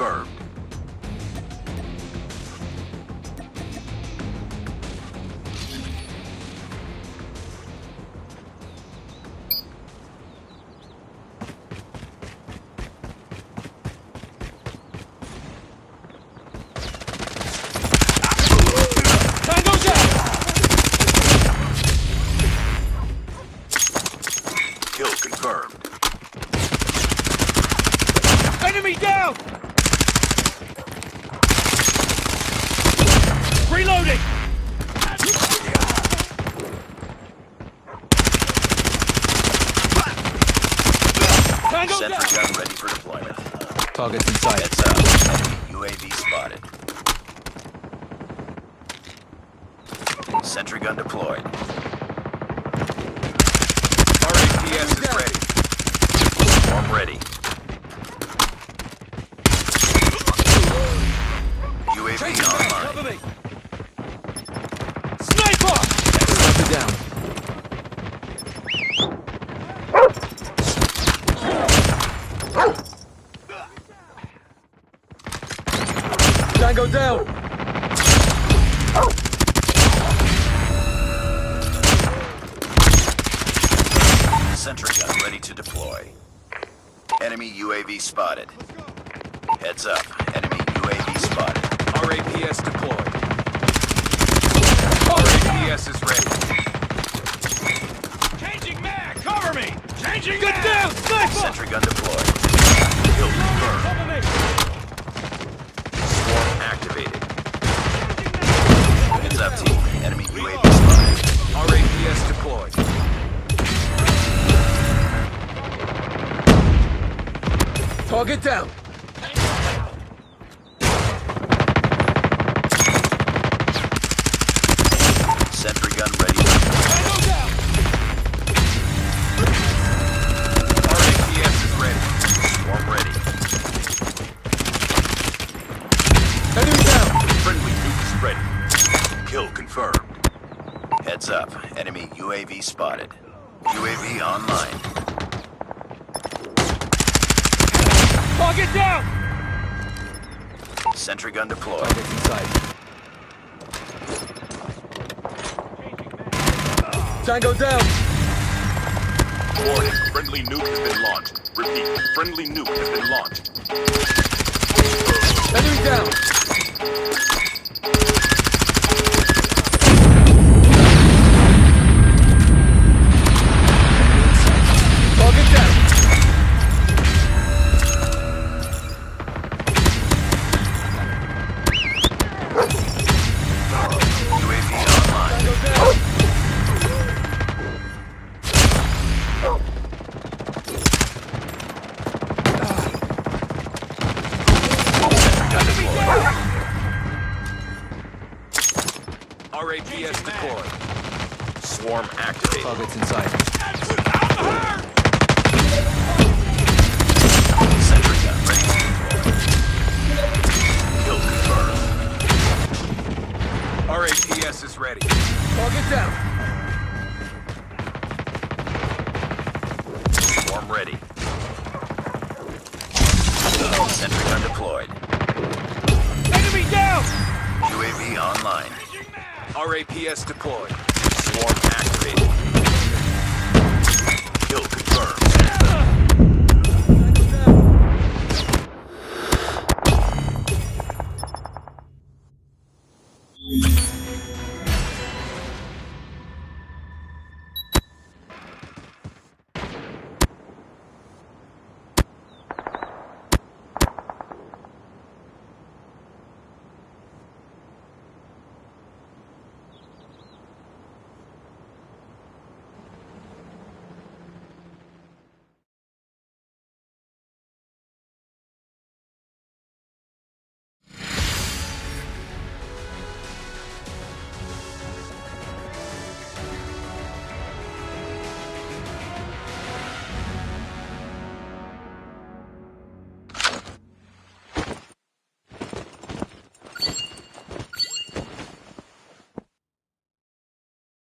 confirmed. Kill confirmed. Enemy down! Reloading! Tango Sentry down! gun ready for deployment. Targets in sight. Heads up. Enemy UAV spotted. Sentry gun deployed. RAPS is ready. Swarm ready. UAV online. Cover me! Sniper! Sniper down. Tango down! Sentry gun ready to deploy. Enemy UAV spotted. Heads up. Enemy UAV spotted. RAPS deployed. RAPS is ready. Changing mag! Cover me! Changing Get down! Sniper! Sentry gun deployed. Kill confirmed. Cover me! Swarm activated. Heads up team. Enemy UAV spotted. RAPS deployed. Target down. Sentry gun ready. Tango down! RAPS is ready. Swarm ready. Enemy down. Friendly nukes ready. Kill confirmed. Heads up. Enemy UAV spotted. UAV online. Target down! Sentry gun deployed. Targets in sight. Tango down. Warning. Friendly nuke has been launched. Repeat. Friendly nuke has been launched. Enemy down. Target down. UAV online. RAPS deployed. Swarm activated. Targets in sight. Sentry gun ready. Kill confirmed. RAPS is ready. Target down. Swarm ready. Sentry gun deployed. Enemy down! UAV online. RAPS deployed. Swarm activated. Kill confirmed. Tango down.